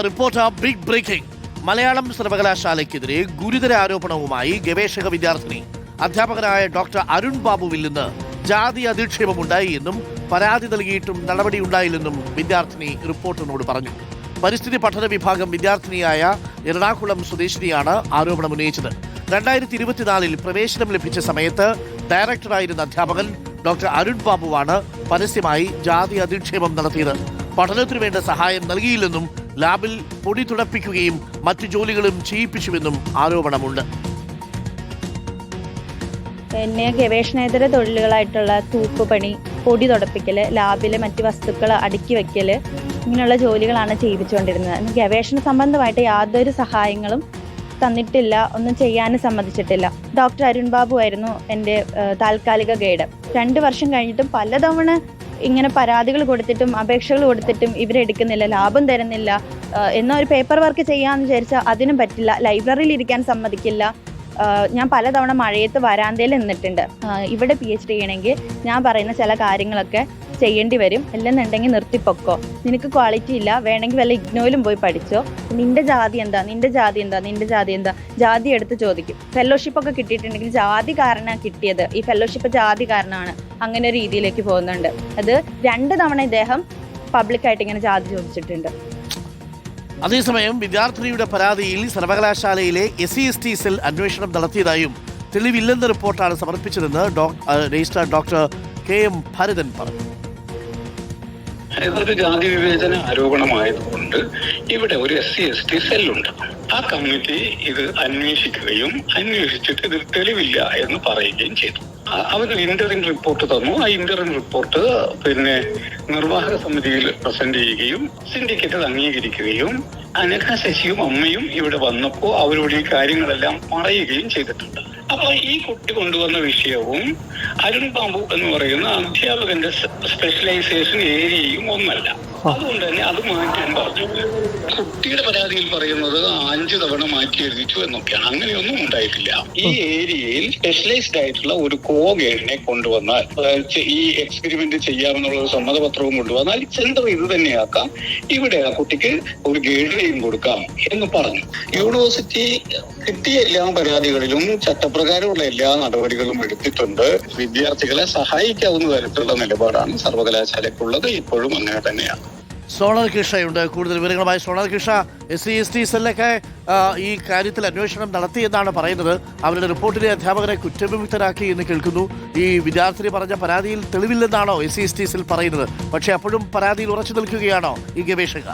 Report big breaking. Malayalam സർവകലാശാലയ്ക്കെതിരെ ഗുരുതര ആരോപണവുമായി ഗവേഷക വിദ്യാർത്ഥിനി അധ്യാപകനായ ഡോക്ടർ അരുൺ ബാബുവിൽ നിന്ന് ജാതി അധിക്ഷേപമുണ്ടായി എന്നും പരാതി നൽകിയിട്ടും നടപടിയുണ്ടായില്ലെന്നും വിദ്യാർത്ഥിനി റിപ്പോർട്ടറിനോട് പറഞ്ഞു. പരിസ്ഥിതി പഠന വിഭാഗം വിദ്യാർത്ഥിനിയായ എറണാകുളം സ്വദേശിനിയാണ് ആരോപണം ഉന്നയിച്ചത്. 2024 പ്രവേശനം ലഭിച്ച സമയത്ത് ഡയറക്ടറായിരുന്ന അധ്യാപകൻ ഡോക്ടർ അരുൺ ബാബുവാണ് പരസ്യമായി ജാതി അധിക്ഷേപം നടത്തിയത്. പഠനത്തിനു വേണ്ട സഹായം നൽകിയില്ലെന്നും ലാബിൽ പൊടി തുടപ്പിക്കുകയും മറ്റു ജോലികളും ചെയ്യിപ്പിച്ചുവെന്നും ആരോപണമുണ്ട്. എന്നെ ഗവേഷണേതര തൊഴിലുകളായിട്ടുള്ള തൂപ്പുപണി, പൊടി തുടപ്പിക്കല്, ലാബിലെ മറ്റു വസ്തുക്കൾ അടുക്കി വെക്കല്, ഇങ്ങനെയുള്ള ജോലികളാണ് ചെയ്യിപ്പിച്ചുകൊണ്ടിരുന്നത്. ഗവേഷണ സംബന്ധമായിട്ട് യാതൊരു സഹായങ്ങളും തന്നിട്ടില്ല, ഒന്നും ചെയ്യാനും സമ്മതിച്ചിട്ടില്ല. ഡോക്ടർ അരുൺ ബാബു ആയിരുന്നു എൻ്റെ താൽക്കാലിക ഗൈഡ്. 2 വർഷം കഴിഞ്ഞിട്ടും പലതവണ ഇങ്ങനെ പരാതികൾ കൊടുത്തിട്ടും അപേക്ഷകൾ കൊടുത്തിട്ടും ഇവരെടുക്കുന്നില്ല, ലാഭം തരുന്നില്ല. എന്നോ ഒരു പേപ്പർ വർക്ക് ചെയ്യാമെന്ന് വിചാരിച്ചാൽ അതിനും പറ്റില്ല, ലൈബ്രറിയിൽ ഇരിക്കാൻ സമ്മതിക്കില്ല. ഞാൻ പലതവണ മഴയത്ത് വരാന്തയിൽ നിന്നിട്ടുണ്ട്. ഇവിടെ PhD ചെയ്യണമെങ്കിൽ ഞാൻ പറയുന്ന ചില കാര്യങ്ങളൊക്കെ ചെയ്യേണ്ടി വരും, അല്ലെന്നുണ്ടെങ്കിൽ നിർത്തിപ്പൊക്കോ, നിനക്ക് ക്വാളിറ്റി ഇല്ല, വേണമെങ്കിൽ വല്ല ഇഗ്നോയിലും പോയി പഠിച്ചോ, നിന്റെ ജാതി എന്താ, നിന്റെ ജാതി എന്താ, നിന്റെ ജാതി എന്താ, ജാതി എടുത്ത് ചോദിക്കും. ഫെലോഷിപ്പ് ഒക്കെ കിട്ടിയിട്ടുണ്ടെങ്കിൽ ജാതി കാരണം കിട്ടിയത്, ഈ ഫെലോഷിപ്പ് ജാതി കാരണമാണ്, അങ്ങനെ ഒരു രീതിയിലേക്ക് പോകുന്നുണ്ട്. അത് 2 തവണ ഇദ്ദേഹം പബ്ലിക്കായിട്ട് ഇങ്ങനെ ജാതി ചോദിച്ചിട്ടുണ്ട്. അതേസമയം വിദ്യാർത്ഥിനിയുടെ പരാതിയിൽ സർവകലാശാലയിലെ SC/ST സെൽ അന്വേഷണം നടത്തിയതായും തെളിവില്ലെന്ന റിപ്പോർട്ടാണ് സമർപ്പിച്ചതെന്ന് രജിസ്ട്രാർ ഡോക്ടർ KM ഭരതൻ പറഞ്ഞു. ഇതൊരു ജാതി വിവേചന ആരോപണമായതുകൊണ്ട് ഇവിടെ ഒരു SC/ST സെല്ലുണ്ട്. ആ കമ്മിറ്റി ഇത് അന്വേഷിക്കുകയും അന്വേഷിച്ചിട്ട് ഇതിൽ തെളിവില്ല എന്ന് പറയുകയും ചെയ്തു. അവര് ഇന്ററിം റിപ്പോർട്ട് തന്നു. ആ ഇന്ററിം റിപ്പോർട്ട് നിർവാഹക സമിതിയിൽ പ്രസന്റ് ചെയ്യുകയും സിൻഡിക്കേറ്റ് അംഗീകരിക്കുകയും അനഘ ശശിയും അമ്മയും ഇവിടെ വന്നപ്പോ അവരോട് ഈ കാര്യങ്ങളെല്ലാം പറയുകയും ചെയ്തിട്ടുണ്ട്. അപ്പൊ ഈ കുട്ടി കൊണ്ടുവന്ന വിഷയവും അരുൺ ബാബു എന്ന് പറയുന്ന അധ്യാപകന്റെ സ്പെഷ്യലൈസേഷൻ ഏരിയയും ഒന്നല്ല. അതുകൊണ്ട് തന്നെ അത് മാറ്റാൻ പറഞ്ഞു. കുട്ടിയുടെ പരാതിയിൽ പറയുന്നത് 5 തവണ മാറ്റി എഴുതിച്ചു എന്നൊക്കെയാണ്. അങ്ങനെയൊന്നും ഉണ്ടായിട്ടില്ല. ഈ ഏരിയയിൽ സ്പെഷ്യലൈസ്ഡ് ആയിട്ടുള്ള ഒരു ഗൈഡിനെ കൊണ്ടുവന്നാൽ, ഈ എക്സ്പെരിമെന്റ് ചെയ്യാമെന്നുള്ള ഒരു സമ്മതപത്രവും കൊണ്ടുവന്നാൽ സെന്റർ ഇത് തന്നെയാക്കാം, ഇവിടെ ആ കുട്ടിക്ക് ഒരു ഗൈഡിനെയും കൊടുക്കാം എന്ന് പറഞ്ഞു. യൂണിവേഴ്സിറ്റി കിട്ടിയ എല്ലാ പരാതികളിലും ചട്ടപ്രകാരമുള്ള എല്ലാ നടപടികളും എടുത്തിട്ടുണ്ട്. വിദ്യാർത്ഥികളെ സഹായിക്കാവുന്ന തരത്തിലുള്ള നിലപാടാണ് സർവകലാശാലയ്ക്കുള്ളത്. ഇപ്പോഴും അങ്ങനെ തന്നെയാണ്. സോണൽ കൃഷ്ണയുണ്ട് കൂടുതൽ വിവരങ്ങളുമായി. സോണൽ കൃഷ്ണ, SC/ST സെല്ലൊക്കെ ഈ കാര്യത്തിൽ അന്വേഷണം നടത്തിയെന്നാണ് പറയുന്നത്. അവരുടെ റിപ്പോർട്ടിലെ അധ്യാപകരെ കുറ്റവിമുക്തരാക്കി എന്ന് കേൾക്കുന്നു. ഈ വിദ്യാർത്ഥിനി പറഞ്ഞ പരാതിയിൽ തെളിവില്ലെന്നാണോ SC/ST സെൽ പറയുന്നത്? പക്ഷേ അപ്പോഴും പരാതിയിൽ ഉറച്ചു നിൽക്കുകയാണോ ഈ ഗവേഷക?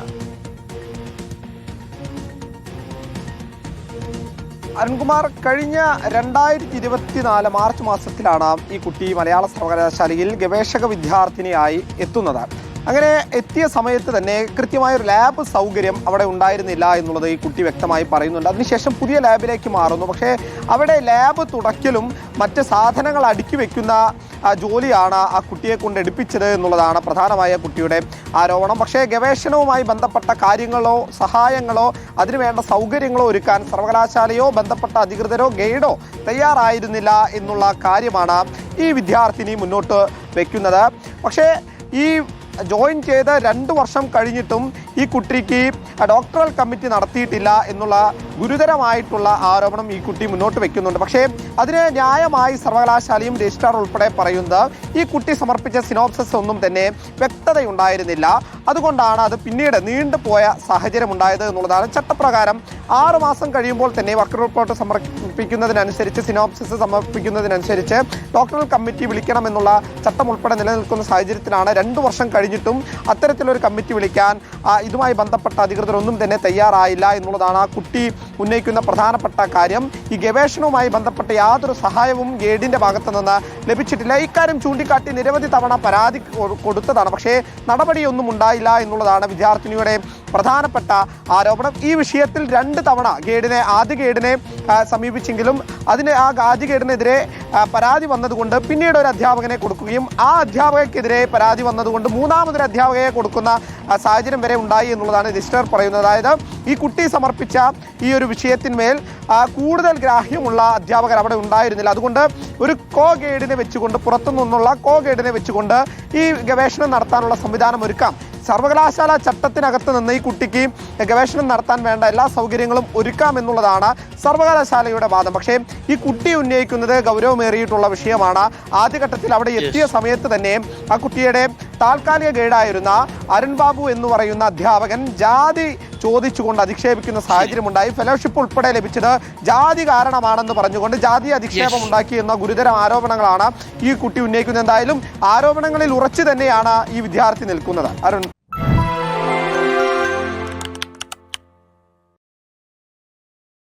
അരുൺകുമാർ, കഴിഞ്ഞ 2024 മാർച്ച് മാസത്തിലാണ് ഈ കുട്ടി മലയാള സർവകലാശാലയിൽ ഗവേഷക വിദ്യാർത്ഥിനിയായി എത്തുന്നത്. അങ്ങനെ എത്തിയ സമയത്ത് തന്നെ കൃത്യമായൊരു ലാബ് സൗകര്യം അവിടെ ഉണ്ടായിരുന്നില്ല എന്നുള്ളത് ഈ കുട്ടി വ്യക്തമായി പറയുന്നുണ്ട്. അതിനുശേഷം പുതിയ ലാബിലേക്ക് മാറുന്നു. പക്ഷേ അവിടെ ലാബ് തുടയ്ക്കലും മറ്റ് സാധനങ്ങൾ അടുക്കി വെക്കുന്ന ജോലിയാണ് ആ കുട്ടിയെ കൊണ്ട് എടുപ്പിച്ചത് എന്നുള്ളതാണ് പ്രധാനമായ കുട്ടിയുടെ ആരോപണം. പക്ഷേ ഗവേഷണവുമായി ബന്ധപ്പെട്ട കാര്യങ്ങളോ സഹായങ്ങളോ അതിനുവേണ്ട സൗകര്യങ്ങളോ ഒരുക്കാൻ സർവകലാശാലയോ ബന്ധപ്പെട്ട അധികൃതരോ ഗൈഡോ തയ്യാറായിരുന്നില്ല എന്നുള്ള കാര്യമാണ് ഈ വിദ്യാർത്ഥിനി മുന്നോട്ട് വയ്ക്കുന്നത്. പക്ഷേ ഈ ജോയിൻ ചെയ്ത് 2 വർഷം കഴിഞ്ഞിട്ടും ഈ കുട്ടിക്ക് ഡോക്ടറൽ കമ്മിറ്റി നടത്തിയിട്ടില്ല എന്നുള്ള ഗുരുതരമായിട്ടുള്ള ആരോപണം ഈ കുട്ടി മുന്നോട്ട് വയ്ക്കുന്നുണ്ട്. പക്ഷേ അതിന് ന്യായമായി സർവകലാശാലയും രജിസ്ട്രാർ ഉൾപ്പെടെ പറയുന്നത് ഈ കുട്ടി സമർപ്പിച്ച സിനോപ്സിസ് ഒന്നും തന്നെ വ്യക്തതയുണ്ടായിരുന്നില്ല. അതുകൊണ്ടാണ് അത് പിന്നീട് നീണ്ടുപോയ സാഹചര്യം ഉണ്ടായത് എന്നുള്ളതാണ്. ചട്ടപ്രകാരം 6 മാസം കഴിയുമ്പോൾ തന്നെ വർക്ക് റിപ്പോർട്ട് സമർപ്പിക്കുന്നതിനനുസരിച്ച്, സിനോപ്സിസ് സമർപ്പിക്കുന്നതിനനുസരിച്ച് ഡോക്ടറൽ കമ്മിറ്റി വിളിക്കണമെന്നുള്ള ചട്ടം ഉൾപ്പെടെ നിലനിൽക്കുന്ന സാഹചര്യത്തിലാണ് 2 വർഷം കഴിഞ്ഞിട്ടും അത്തരത്തിലൊരു കമ്മിറ്റി വിളിക്കാൻ ഇതുമായി ബന്ധപ്പെട്ട അധികൃതരൊന്നും തന്നെ തയ്യാറായില്ല എന്നുള്ളതാണ് ആ കുട്ടി ഉന്നയിക്കുന്ന പ്രധാനപ്പെട്ട കാര്യം. ഈ ഗവേഷണവുമായി ബന്ധപ്പെട്ട യാതൊരു സഹായവും ഗൈഡിന്റെ ഭാഗത്തു നിന്ന് ലഭിച്ചിട്ടില്ല. ഇക്കാര്യം ചൂണ്ടിക്കാട്ടി നിരവധി തവണ പരാതി കൊടുത്തതാണ്. പക്ഷേ നടപടിയൊന്നും ഉണ്ടായില്ല എന്നുള്ളതാണ് വിദ്യാർത്ഥിനിയുടെ പ്രധാനപ്പെട്ട ആരോപണം. ഈ വിഷയത്തിൽ 2 തവണ ആദ്യ ഗൈഡിനെ സമീപിച്ചെങ്കിലും ആദ്യ ഗൈഡിനെതിരെ പരാതി വന്നതുകൊണ്ട് പിന്നീട് ഒരു അധ്യാപകനെ കൊടുക്കുകയും ആ അധ്യാപകർക്കെതിരെ പരാതി വന്നതുകൊണ്ട് 3ാമതൊരു അധ്യാപകയെ കൊടുക്കുന്ന സാഹചര്യം വരെ ഉണ്ടായി എന്നുള്ളതാണ് രജിസ്ട്രാർ പറയുന്നത്. അതായത് ഈ കുട്ടി സമർപ്പിച്ച ഈ ഒരു വിഷയത്തിന്മേൽ കൂടുതൽ ഗ്രാഹ്യമുള്ള അധ്യാപകർ അവിടെ ഉണ്ടായിരുന്നില്ല. അതുകൊണ്ട് ഒരു ഗൈഡിനെ വെച്ചുകൊണ്ട്, പുറത്തു നിന്നുള്ള ഗൈഡിനെ വെച്ചുകൊണ്ട് ഈ ഗവേഷണം നടത്താനുള്ള സംവിധാനം ഒരുക്കാം. സർവകലാശാല ചട്ടത്തിനകത്ത് നിന്ന് ഈ കുട്ടിക്ക് ഗവേഷണം നടത്താൻ വേണ്ട എല്ലാ സൗകര്യങ്ങളും ഒരുക്കാമെന്നുള്ളതാണ് സർവകലാശാലയുടെ വാദം. പക്ഷേ ഈ കുട്ടി ഉന്നയിക്കുന്നത് ഗൗരവമേറിയിട്ടുള്ള വിഷയമാണ്. ആദ്യഘട്ടത്തിൽ അവിടെ എത്തിയ സമയത്ത് തന്നെ ആ കുട്ടിയുടെ താൽക്കാലിക ഗൈഡായിരുന്ന അരുൺ ബാബു എന്ന് പറയുന്ന അധ്യാപകൻ ജാതി ചോദിച്ചുകൊണ്ട് അധിക്ഷേപിക്കുന്ന സാഹചര്യമുണ്ടായി. ഫെലോഷിപ്പ് ഉൾപ്പെടെ ലഭിച്ചത് ജാതി കാരണമാണെന്ന് പറഞ്ഞുകൊണ്ട് ജാതി അധിക്ഷേപം ഉണ്ടാക്കി എന്ന ഗുരുതര ആരോപണങ്ങളാണ് ഈ കുട്ടി ഉന്നയിക്കുന്നത്. എന്തായാലും ആരോപണങ്ങളിൽ ഉറച്ചു തന്നെയാണ് ഈ വിദ്യാർത്ഥി നിൽക്കുന്നത്. അരുൺ.